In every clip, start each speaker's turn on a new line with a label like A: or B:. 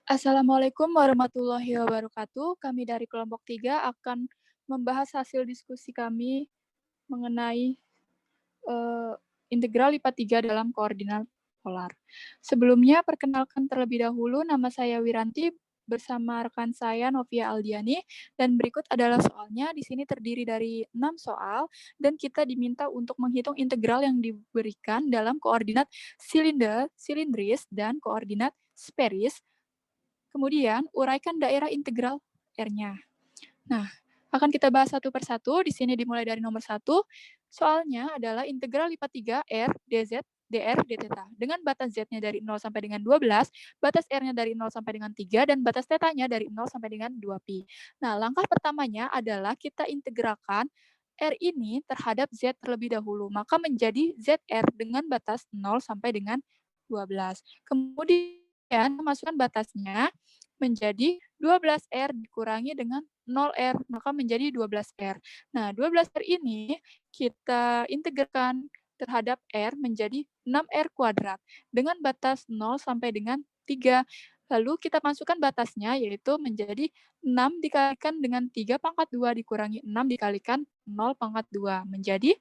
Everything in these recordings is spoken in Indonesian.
A: Assalamualaikum warahmatullahi wabarakatuh. Kami dari kelompok 3 akan membahas hasil diskusi kami mengenai eh, integral IPA 3 dalam koordinat polar. Sebelumnya, perkenalkan terlebih dahulu, nama saya Wiranti bersama rekan saya Novia Aldiani, dan berikut adalah soalnya. Di sini terdiri dari 6 soal, dan kita diminta untuk menghitung integral yang diberikan dalam koordinat silindris, dan koordinat sferis. Kemudian, uraikan daerah integral R-nya. Nah, akan kita bahas satu persatu. Di sini dimulai dari nomor 1. Soalnya adalah integral IPA 3 R dz dr dθ. Dengan batas z-nya dari 0 sampai dengan 12, batas r-nya dari 0 sampai dengan 3, dan batas θ-nya dari 0 sampai dengan 2pi. Nah, langkah pertamanya adalah kita integralkan R ini terhadap Z terlebih dahulu. Maka menjadi ZR dengan batas 0 sampai dengan 12. Kemudian, masukkan batasnya menjadi 12R dikurangi dengan 0R, maka menjadi 12R. Nah, 12R ini kita integralkan terhadap R menjadi 6R kuadrat dengan batas 0 sampai dengan 3. Lalu kita masukkan batasnya, yaitu menjadi 6 dikalikan dengan 3 pangkat 2 dikurangi 6 dikalikan 0 pangkat 2, menjadi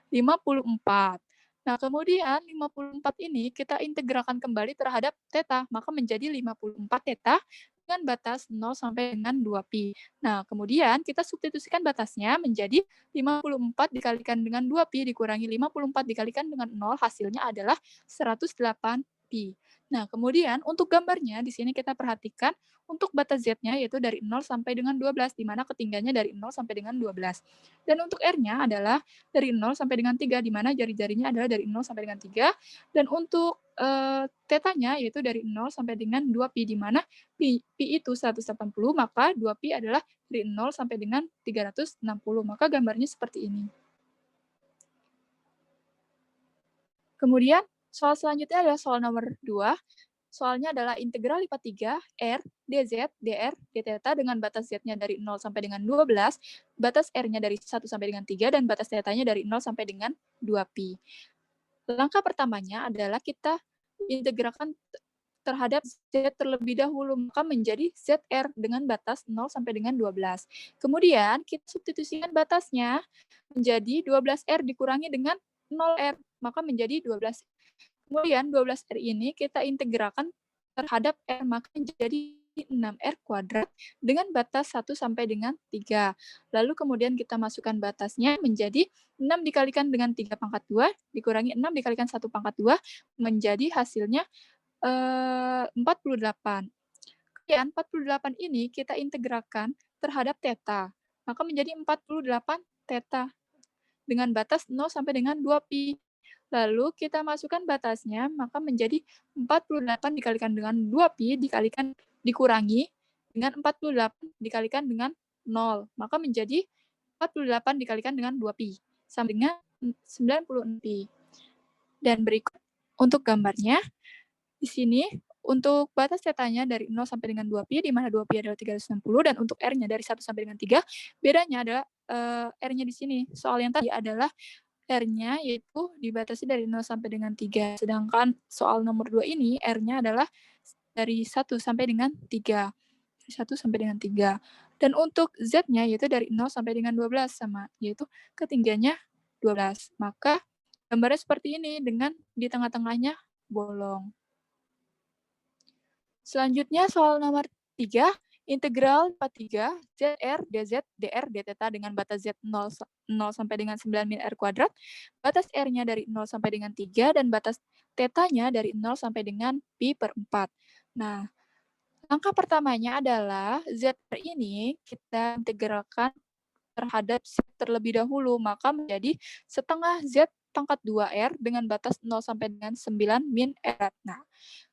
A: 54. Nah, kemudian 54 ini kita integralkan kembali terhadap θ, maka menjadi 54 θ dengan batas 0 sampai dengan 2pi. Nah, kemudian kita substitusikan batasnya menjadi 54 dikalikan dengan 2pi dikurangi 54 dikalikan dengan 0, hasilnya adalah 108pi. Nah, kemudian untuk gambarnya di sini kita perhatikan untuk batas z-nya yaitu dari 0 sampai dengan 12, di mana ketinggiannya dari 0 sampai dengan 12. Dan untuk r-nya adalah dari 0 sampai dengan 3, di mana jari-jarinya adalah dari 0 sampai dengan 3. Dan untuk θ-nya yaitu dari 0 sampai dengan 2pi, di mana pi itu 180, maka 2pi adalah dari 0 sampai dengan 360. Maka gambarnya seperti ini. Kemudian, soal selanjutnya adalah soal nomor 2. Soalnya adalah integral IPA 3 R dz dr dθ dengan batas z-nya dari 0 sampai dengan 12, batas r-nya dari 1 sampai dengan 3, dan batas θ-nya dari 0 sampai dengan 2pi. Langkah pertamanya adalah kita integralkan terhadap Z terlebih dahulu, maka menjadi ZR dengan batas 0 sampai dengan 12. Kemudian kita substitusikan batasnya menjadi 12R dikurangi dengan 0R, maka menjadi 12. Kemudian 12R ini kita integralkan terhadap R, maka menjadi 6R kuadrat dengan batas 1 sampai dengan 3. Lalu kemudian kita masukkan batasnya menjadi 6 dikalikan dengan 3 pangkat 2, dikurangi 6 dikalikan 1 pangkat 2, menjadi hasilnya 48. Kemudian 48 ini kita integralkan terhadap θ, maka menjadi 48 θ dengan batas 0 sampai dengan 2pi. Lalu kita masukkan batasnya, maka menjadi 48 dikalikan dengan 2pi dikurangi dengan 48 dikalikan dengan 0, maka menjadi 48 dikalikan dengan 2pi, sama dengan 96pi. Dan berikut untuk gambarnya, di sini untuk batas θ-nya dari 0 sampai dengan 2pi, di mana 2pi adalah 360, dan untuk R-nya dari 1 sampai dengan 3, bedanya adalah R-nya di sini. Soal yang tadi adalah R-nya yaitu dibatasi dari 0 sampai dengan 3. Sedangkan soal nomor 2 ini R-nya adalah dari 1 sampai dengan 3. 1 sampai dengan 3. Dan untuk Z-nya yaitu dari 0 sampai dengan 12 sama, yaitu ketinggiannya 12. Maka gambarnya seperti ini dengan di tengah-tengahnya bolong. Selanjutnya soal nomor 3, integral 43 ZR dz dr dθ dengan batas Z 0 sampai dengan 9 min R kuadrat, batas R-nya dari 0 sampai dengan 3, dan batas θ-nya dari 0 sampai dengan pi per 4. Nah, langkah pertamanya adalah ZR ini kita integralkan terhadap Z terlebih dahulu, maka menjadi setengah Z pangkat 2R dengan batas 0 sampai dengan 9 min R. Nah,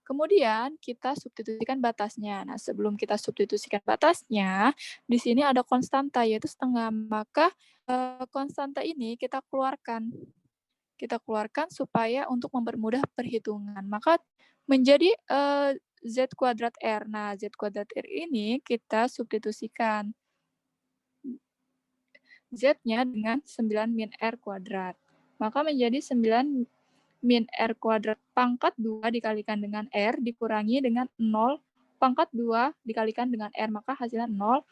A: kemudian kita substitusikan batasnya. Nah, sebelum kita substitusikan batasnya, di sini ada konstanta yaitu setengah. Maka konstanta ini kita keluarkan. Kita keluarkan supaya untuk mempermudah perhitungan. Maka menjadi Z kuadrat R. Nah, Z kuadrat R ini kita substitusikan Z-nya dengan 9 min R kuadrat. Maka menjadi 9 min R kuadrat pangkat 2 dikalikan dengan R dikurangi dengan 0 pangkat 2 dikalikan dengan R, maka hasilnya 0,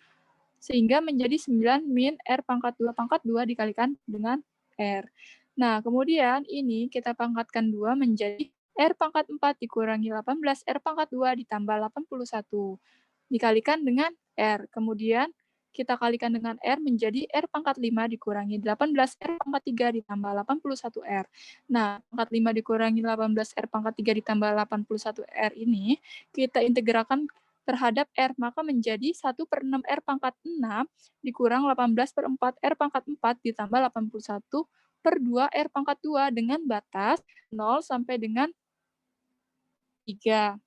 A: sehingga menjadi 9 min R pangkat 2 dikalikan dengan R. Nah, kemudian ini kita pangkatkan 2 menjadi R pangkat 4 dikurangi 18, R pangkat 2 ditambah 81, dikalikan dengan R. Kemudian kita kalikan dengan R menjadi R pangkat 5 dikurangi 18, R pangkat 3 ditambah 81R. Nah, pangkat 5 dikurangi 18, R pangkat 3 ditambah 81R ini, kita integralkan terhadap R, maka menjadi 1/6 R pangkat 6 dikurang 18/4 R pangkat 4 ditambah 81/2 R pangkat 2 dengan batas 0 sampai dengan 3.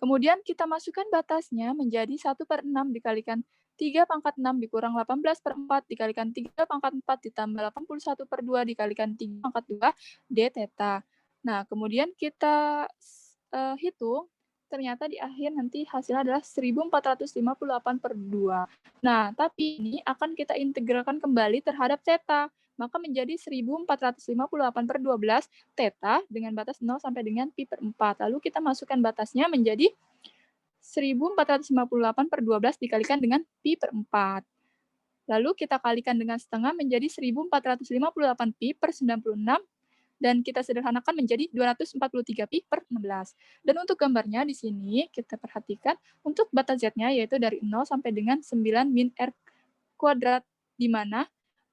A: Kemudian kita masukkan batasnya menjadi 1/6 dikalikan 3 pangkat 6 dikurang 18/4 dikalikan 3 pangkat 4 ditambah 81/2 dikalikan 3 pangkat 2 d theta. Nah, kemudian kita hitung, ternyata di akhir nanti hasilnya adalah 1458/2. Nah, tapi ini akan kita integralkan kembali terhadap theta, maka menjadi 1458/12 theta dengan batas 0 sampai dengan pi per 4. Lalu kita masukkan batasnya menjadi 1458/12 dikalikan dengan pi per 4. Lalu kita kalikan dengan setengah menjadi 1458 pi per 96, dan kita sederhanakan menjadi 243 pi per 16. Dan untuk gambarnya di sini kita perhatikan untuk batas Z-nya yaitu dari 0 sampai dengan 9 min R kuadrat, di mana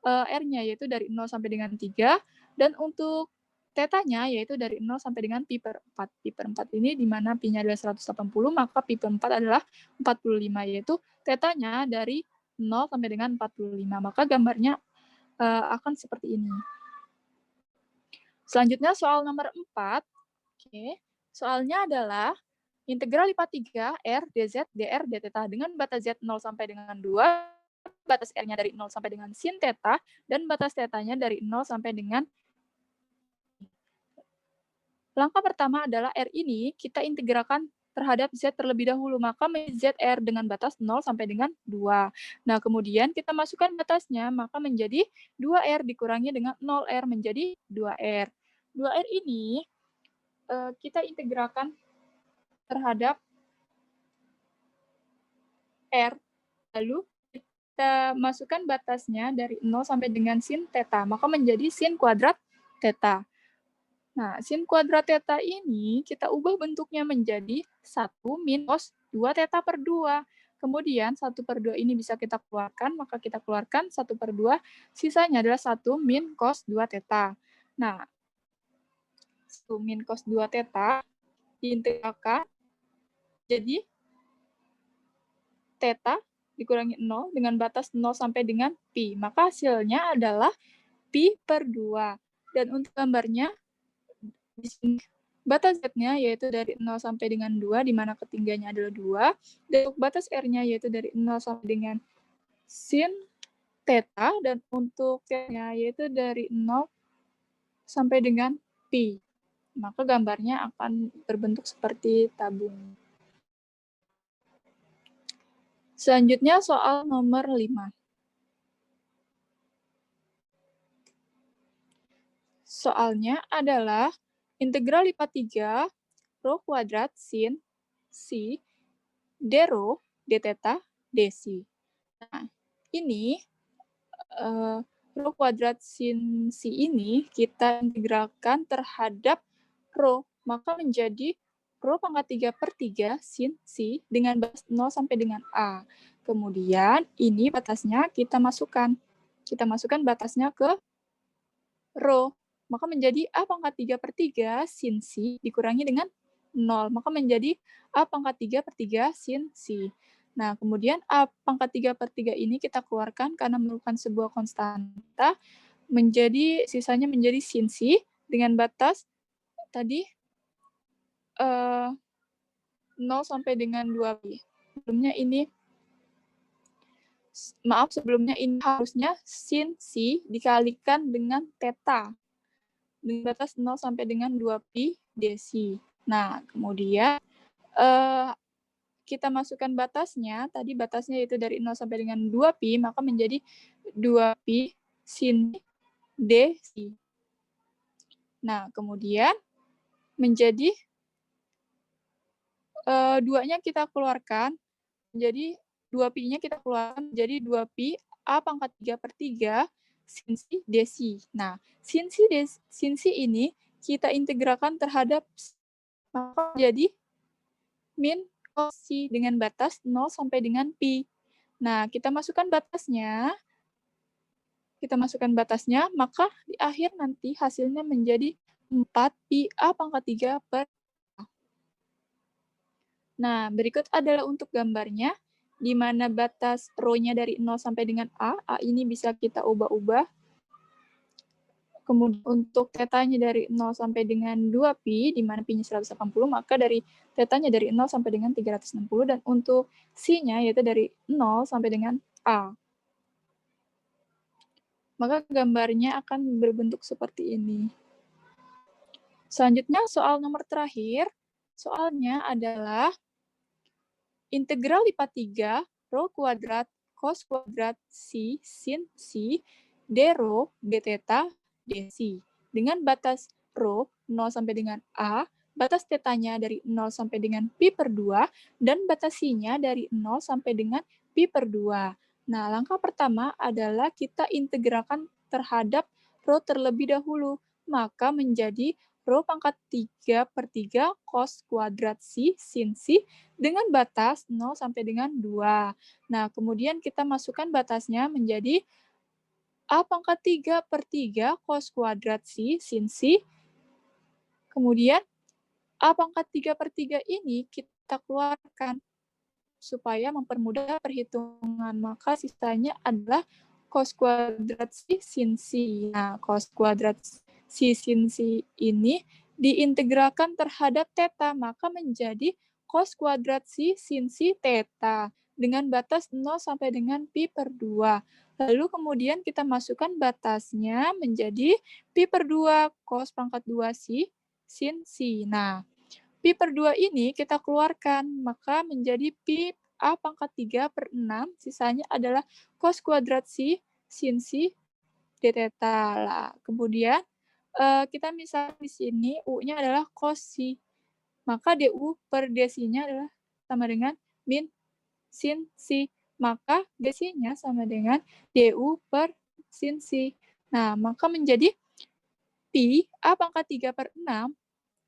A: R-nya yaitu dari 0 sampai dengan 3, dan untuk tetanya yaitu dari 0 sampai dengan pi per 4. Pi per 4 ini di mana pi-nya adalah 180, maka pi per 4 adalah 45, yaitu tetanya dari 0 sampai dengan 45. Maka gambarnya akan seperti ini. Selanjutnya soal nomor 4. Oke. Soalnya adalah integral lipat 3 R dz dr d theta dengan batas Z 0 sampai dengan 2, batas R-nya dari 0 sampai dengan sin theta, dan batas theta-nya dari 0 sampai dengan. Langkah pertama adalah R ini kita integralkan terhadap Z terlebih dahulu, maka ZR dengan batas 0 sampai dengan 2. Nah, kemudian kita masukkan batasnya, maka menjadi 2R dikurangi dengan 0R menjadi 2R. 2R ini kita integralkan terhadap R, lalu kita masukkan batasnya dari 0 sampai dengan sin theta, maka menjadi sin kuadrat theta. Nah, sin kuadrat theta ini kita ubah bentuknya menjadi 1 min cos 2 theta per 2. Kemudian 1/2 ini bisa kita keluarkan, maka kita keluarkan 1/2, sisanya adalah 1 min cos 2 theta. Nah, 1 min cos 2 theta diintegralkan jadi theta dikurangi 0 dengan batas 0 sampai dengan pi. Maka hasilnya adalah pi per 2. Dan untuk gambarnya, di sini batas Z-nya yaitu dari 0 sampai dengan 2, di mana ketinggiannya adalah 2. Dan untuk batas R-nya yaitu dari 0 sampai dengan sin theta, dan untuk T-nya yaitu dari 0 sampai dengan pi. Maka gambarnya akan berbentuk seperti tabung. Selanjutnya soal nomor 5. Soalnya adalah integral lipat 3 rho kuadrat sin si d rho d theta dc. Nah, ini rho kuadrat sin si ini kita integralkan terhadap rho, maka menjadi rho pangkat 3/3 sin si dengan batas 0 sampai dengan A. Kemudian ini batasnya kita masukkan. Kita masukkan batasnya ke rho, maka menjadi A pangkat 3/3 sin si dikurangi dengan 0, maka menjadi A pangkat 3/3 sin si. Nah, kemudian A pangkat 3/3 ini kita keluarkan karena merupakan sebuah konstanta, sisanya menjadi sin si dengan batas tadi 0 sampai dengan 2pi. Sebelumnya ini harusnya sin si dikalikan dengan theta dengan batas 0 sampai dengan 2pi dc. Nah, kemudian kita masukkan batasnya, tadi batasnya yaitu dari 0 sampai dengan 2pi, maka menjadi 2pi sin dc. Nah, kemudian menjadi 2-nya kita keluarkan, jadi 2pi-nya kita keluarkan jadi 2pi A pangkat 3/3 sin si desi. Nah, sin si ini kita integralkan terhadap maka jadi min cos si dengan batas 0 sampai dengan pi. Nah, kita masukkan batasnya, maka di akhir nanti hasilnya menjadi 4 pi A pangkat 3/. Nah, berikut adalah untuk gambarnya, di mana batas rho-nya dari 0 sampai dengan A ini bisa kita ubah-ubah. Kemudian untuk tetanya dari 0 sampai dengan 2pi, di mana pi-nya 180, maka dari tetanya dari 0 sampai dengan 360, dan untuk si-nya yaitu dari 0 sampai dengan A. Maka gambarnya akan berbentuk seperti ini. Selanjutnya, soal nomor terakhir, soalnya adalah integral lipat 3 rho kuadrat cos kuadrat si sin si d rho d theta d si. Dengan batas rho 0 sampai dengan A, batas tetanya dari 0 sampai dengan pi/2, dan batas si-nya dari 0 sampai dengan pi/2. Nah, langkah pertama adalah kita integralkan terhadap rho terlebih dahulu. Maka menjadi rho pangkat 3/3 cos kuadrat si sin si dengan batas 0 sampai dengan 2. Nah, kemudian kita masukkan batasnya menjadi A pangkat 3/3 cos kuadrat si sin si. Kemudian A pangkat 3/3 ini kita keluarkan supaya mempermudah perhitungan. Maka sisanya adalah cos kuadrat si sin si. Nah, cos kuadrat si sin si ini diintegralkan terhadap theta, maka menjadi cos kuadrat si sin si theta dengan batas 0 sampai dengan pi/2. Lalu kemudian kita masukkan batasnya menjadi pi/2 cos pangkat 2 si sin si. Nah, pi/2 ini kita keluarkan, maka menjadi pi A pangkat 3/6, sisanya adalah cos kuadrat si sin si d theta. Lah, kemudian kita misalkan di sini U-nya adalah cos si, maka du per desinya adalah sama dengan min sin si, maka desinya sama dengan du per sin si. Nah, maka menjadi pi A pangkat 3/6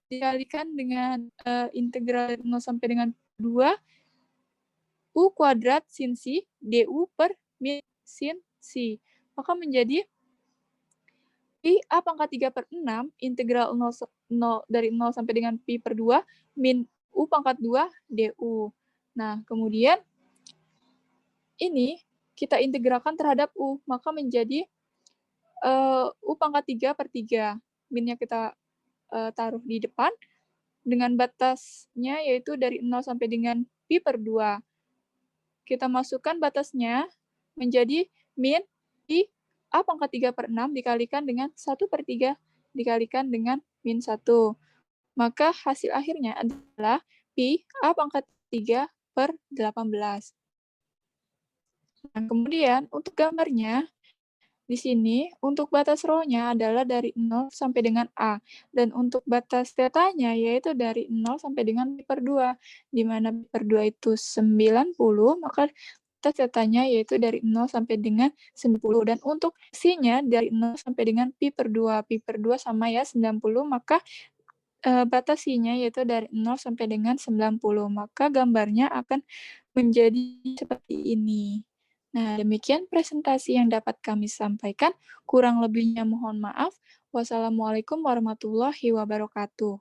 A: dikalikan dengan integral 0 sampai dengan 2 U kuadrat sin si du per min sin si. Maka menjadi pi A pangkat 3/6 integral 0 dari 0 sampai dengan pi/2 min U pangkat 2 du. Nah, kemudian ini kita integralkan terhadap U, maka menjadi U pangkat 3/3. Minnya kita taruh di depan, dengan batasnya yaitu dari 0 sampai dengan pi/2. Kita masukkan batasnya menjadi min pi A pangkat 3/6 dikalikan dengan 1/3 dikalikan dengan min 1. Maka hasil akhirnya adalah pi A pangkat 3/18. Nah, kemudian untuk gambarnya, di sini untuk batas rho-nya adalah dari 0 sampai dengan A, dan untuk batas tetanya yaitu dari 0 sampai dengan pi/2, di mana pi/2 itu 90, maka batas tetanya yaitu dari 0 sampai dengan 90, dan untuk si-nya dari 0 sampai dengan pi/2. Pi/2 sama ya 90, maka batas si-nya yaitu dari 0 sampai dengan 90, maka gambarnya akan menjadi seperti ini. Nah, demikian presentasi yang dapat kami sampaikan. Kurang lebihnya mohon maaf. Wassalamualaikum warahmatullahi wabarakatuh.